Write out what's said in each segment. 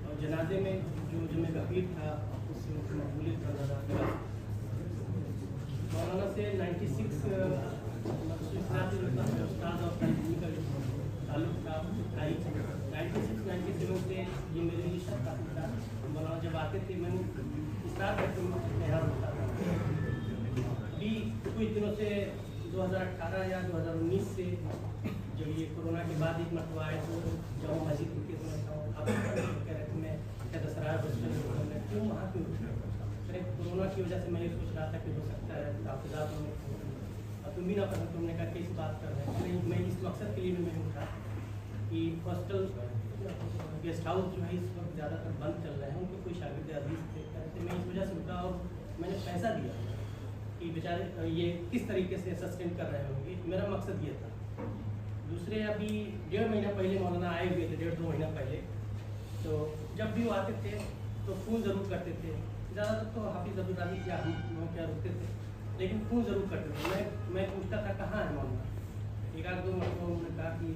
और जनाजे में जो मैं वकील था उससे मकबूलियत कर रहा था मौलाना से 96 उस्ताद और तनजीमी का ताल्लुक था 96-97 से ये मेरे लिए शक काफ़ी था। मौलाना जब आते थे मैंने स्टार्ट करके हैरान होता था। अभी कुछ दिनों से 2018 या 2019 से जब ये कोरोना के बाद एक मरतबा आए तो जाऊँ मस्जिद के आप कह रहे थे मैं क्या दसरा मैं क्यों वहाँ क्यों कोरोना की वजह से मैं ये सोच रहा था कि हो सकता है काफिजात और तुम भी ना पसंद तुमने कहा कैसी बात कर रहे हैं नहीं मैं इस मकसद के लिए मैं उठा कि हॉस्टल गेस्ट हाउस जो है इस वक्त ज़्यादातर बंद चल रहे हैं उनके कोई शागिर्द अजीज थे मैं इस वजह से उठा और मैंने पैसा दिया कि बेचारे ये किस तरीके से सस्टेन कर रहे होंगे मेरा मकसद ये था। दूसरे अभी 1.5 महीना पहले मौलाना आए हुए थे 1.5-2 महीना पहले तो जब भी वो आते थे तो फ़ोन ज़रूर करते थे ज़्यादातर तो हाफिज़ अब्दुल राज़ी क्या हम क्या रुकते थे लेकिन फ़ोन ज़रूर करते थे। मैं पूछता था कहाँ है मौलाना एक आध 2 महीने उन्होंने कहा कि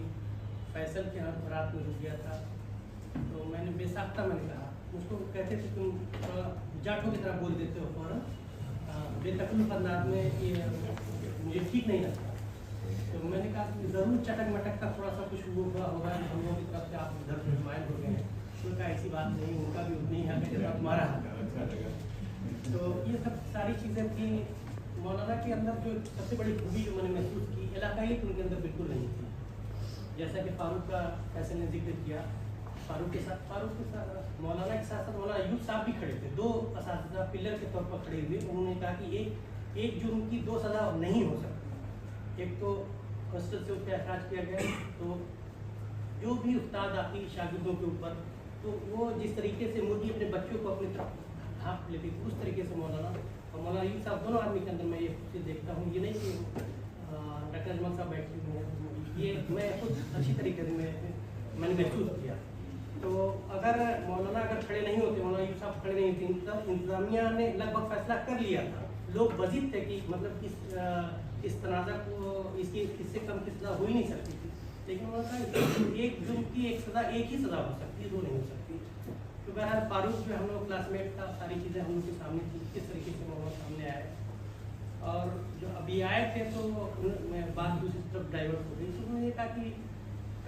फैसल के यहाँ रात में रुक गया था तो मैंने बेसाख्ता मैंने कहा उसको कहते थे तुम जाटों की तरह बोल देते हो फ़ौरन बेतकल्लुफ़ अंदाज में ये मुझे ठीक नहीं लगता तो मैंने कहा कि ज़रूर चटक मटक का थोड़ा सा कुछ हुआ होगा हम लोगों की तरफ से आप इधर माइल हो गए हैं उनका ऐसी बात नहीं उनका भी उतनी है जैसा तुम्हारा तो ये सब सारी चीज़ें थी। मौलाना के अंदर जो सबसे बड़ी खूबी जो मैंने महसूस की इलाकाई उनके अंदर बिल्कुल नहीं थी। जैसा कि फारूक का फैसल ने जिक्र किया फारूक के साथ मौलाना के साथ मौलाना अयूब साहब भी खड़े थे 2 असातिज़ा पिलर के तौर पर खड़े हुए उन्होंने कहा कि एक जुर्म की 2 सज़ा नहीं हो सकती। एक तो हॉस्टल से उसका एहराज किया गया तो जो भी उस्ताद आती शागिर्दों के ऊपर तो वो जिस तरीके से मुर्गी अपने बच्चों को अपनी तरफ ढाँप लेती थी उस तरीके से मौलाना और मौलाना अयूब साहब दोनों आदमी के अंदर मैं ये चीज़ देखता हूँ। ये नहीं कि डॉक्टर अजमल साहब बैठे हुए हैं ये मैं खुद अच्छी तरीके से मैंने महसूस किया। तो अगर मौलाना खड़े नहीं होते मौलाना अयूब साहब खड़े नहीं थे तब इंतजामिया ने लगभग फैसला कर लिया था। लोग बजिद थे कि मतलब इस तनाज़ा को इससे कम की सज़ा हो ही नहीं सकती थी लेकिन उन्होंने कहा एक जुर्म की एक सज़ा एक ही सज़ा हो सकती है 2 नहीं हो सकती। तो बहरहाल फारूक जो हम लोग क्लासमेट था सारी चीज़ें हम लोग के सामने थी किस तरीके से मौलाना सामने आए और जो अभी आए थे तो मैं बात दूसरी तरफ डाइवर्ट हो गई तो उन्होंने कहा कि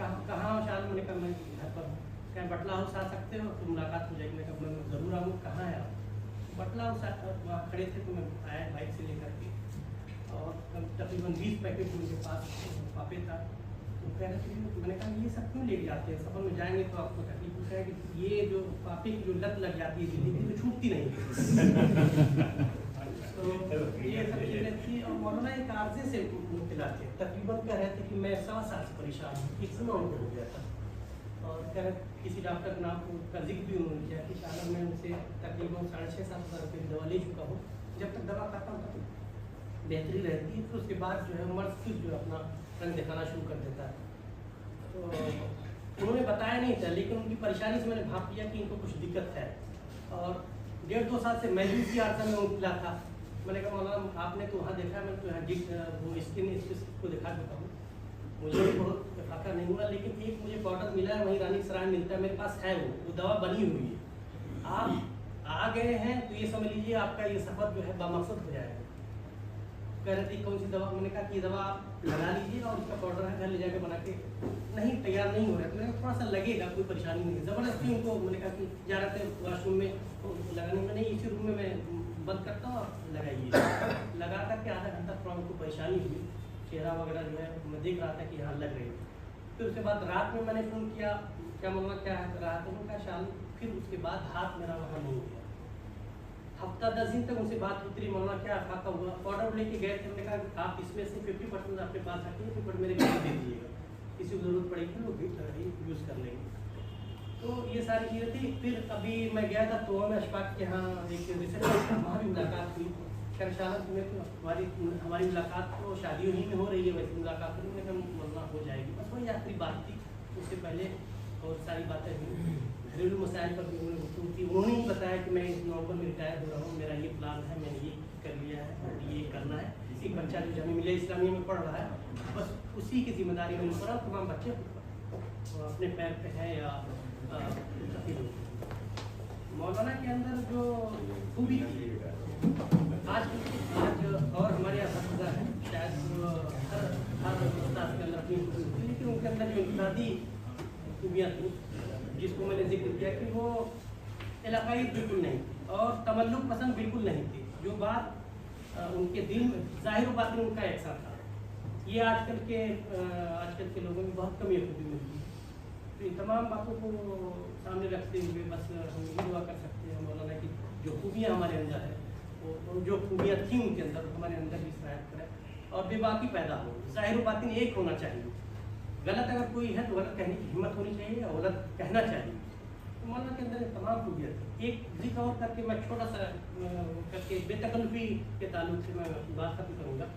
कहाँ शायद मैंने कहा मैं घर पर क्या बटला हाउस आ सकते हो तो मुलाकात हो जाएगी। मैं कहा मैं ज़रूर आऊँ कहाँ है आप बटला हाउस वहाँ खड़े थे तो मैं आया बाइक से लेकर के और तकरीबन 20 पैकेट उनके पास पापे था तो कह रहे थे मैंने कहा ये सब क्यों ले जाते हैं सफर में जाएंगे तो आपको तकलीफ होता है कि ये जो पापे की जो लत लग जाती है ज़िंदगी तो छूटती नहीं तो ये सब चीज़ें थी और मौलाना एक आर्जे से मुब्तला थे तकरीबन कह रहे थे कि मैं 1.25 साल से परेशान हूँ एक समय उनको हो गया था और कह रहे किसी डॉक्टर का नाम का जिक्र भी उन्होंने किया कि शायद मैं उनसे तकरीबन 6,500-7 हज़ार रुपये की दवा ले चुका हूँ जब तक दवा खाता हूँ तो बेहतरी रहती है फिर उसके बाद जो है मर्ज फिर जो अपना रंग दिखाना शुरू कर देता है। तो उन्होंने बताया नहीं था लेकिन उनकी परेशानी से मैंने भाप लिया कि इनको कुछ दिक्कत है और 1.5-2 साल से मैं भी उसी आर्जा में उतला था। मैंने कहा मौलाना आपने तो वहाँ देखा मैं तो यहाँ वो स्किन स्पेशलिस्ट को दिखा देता हूँ मुझे बहुत फाका नहीं हुआ लेकिन एक मुझे पाउडर मिला है वहीं रानी सराय मिलता है मेरे पास है वो दवा बनी हुई है आप आ गए हैं तो ये समझ लीजिए आपका ये सफ़र जो है बामकसद हो जाएगा। कह रहे थे कौन सी दवा मैंने कहा कि ये दवा आप लगा लीजिए और इसका पाउडर है घर ले जाकर बना के नहीं तैयार नहीं हो रहा है मैंने थोड़ा सा लगेगा कोई परेशानी नहीं है ज़बरदस्ती उनको मैंने कहा कि जा रहे थे वॉशरूम में तो लगाने में नहीं इसी रूम में मैं बंद करता हूँ आप लगाइए लगा करके आधा घंटा थोड़ा उनको परेशानी हुई चेहरा वगैरह जो है मैं देख रहा था कि यहाँ लग रही है। फिर उसके बाद रात में मैंने फ़ोन किया क्या मम्मा क्या है रहा था उनका शाल फिर उसके बाद हाथ मेरा वहाँ नहीं गया हफ्ता 10 दिन तक उनसे बात होती रही मम्मा क्या फाका हुआ पाउडर लेके गए थे हमने कहा आप इसमें से 50% आपके पास रखिए 50% मेरे घर दे दीजिएगा किसी को ज़रूरत पड़ेगी वो भी यूज़ कर लेंगे। तो ये सारी चीज़ें थी। फिर अभी मैं गया था तो मैं अशफाक के यहाँ एक रिसेप्शन वहाँ भी मुलाकात हुई शाला तुम्हें तो हमारी मुलाकात तो शादियों ही में हो रही है वैसे मुलाकात तो नहीं मरना हो जाएगी बस वही आखिरी बात थी। उससे पहले और सारी बातें हुई घरेलू मसाइल पर भी उन्होंने गुफ्तगू की उन्होंने ही बताया कि मैं इस नौकर में रिटायर हो रहा हूँ मेरा ये प्लान है मैंने ये कर लिया है और ये करना है। एक बच्चा जो जमीन मिले इस्लामिया में पढ़ रहा है बस उसी की जिम्मेदारी मैंने पढ़ा तमाम बच्चे अपने पैर पे हैं या सफेद होते। मौलाना के अंदर जो खूबी थी आज और हमारे यहाँ हर है, शायद हर उस्ताद के अंदर अपनी खूबी होती है, लेकिन उनके अंदर जो इनफरादी खूबियाँ थी जिसको मैंने जिक्र किया कि वो इलाकाई बिल्कुल नहीं थी और तमल्लुक पसंद बिल्कुल नहीं थी। जो बात उनके दिल में ज़ाहिर बात में उनका ऐसा था, ये आजकल के लोगों में बहुत कम ये खूबी मिलती है। तो इन तमाम बातों को सामने रखते हुए बस हम यही दुआ कर सकते हैं मौलाना की जो खूबियाँ हमारे अंदर है वो जो खूबियाँ थी उनके अंदर हमारे अंदर भी शायद करें और बेबाकी पैदा हो। ज़ाहिर बातिन एक होना चाहिए, गलत अगर कोई है तो गलत कहने की हिम्मत होनी चाहिए और गलत कहना चाहिए। तो मौलाना के अंदर तमाम खूबियाँ थी। एक जिक्र और करके मैं छोटा सा करके बेतकल्लुफ़ी के ताल्लुक से मैं बात खत्म करूँगा।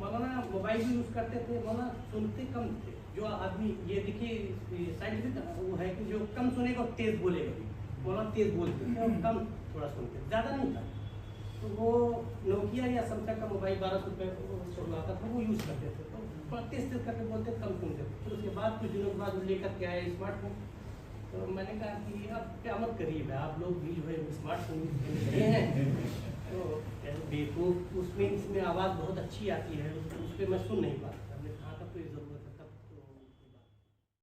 मौलाना मोबाइल भी यूज़ करते थे, मौलाना सुनते कम थे। जो आदमी ये देखिए साइंटिफिक वो है कि जो कम सुनेगा तेज़ बोलेगा भी, मौलाना तेज़ बोलते थे और कम थोड़ा सुनते, ज़्यादा नहीं था। तो वो नोकिया या सैमसंग का मोबाइल 1200 रुपये आता था, वो यूज़ करते थे। तो तेज़ करके बोलते कम सुनते थे। फिर उसके बाद कुछ दिनों के बाद लेकर के आए स्मार्टफोन। तो मैंने कहा कि अब क़यामत करीब है, आप लोग भी जो है स्मार्टफोन लिए हैं तो बेवकूफ़ उसमें इसमें आवाज़ बहुत अच्छी आती है, उस पर मैं सुन नहीं पाता।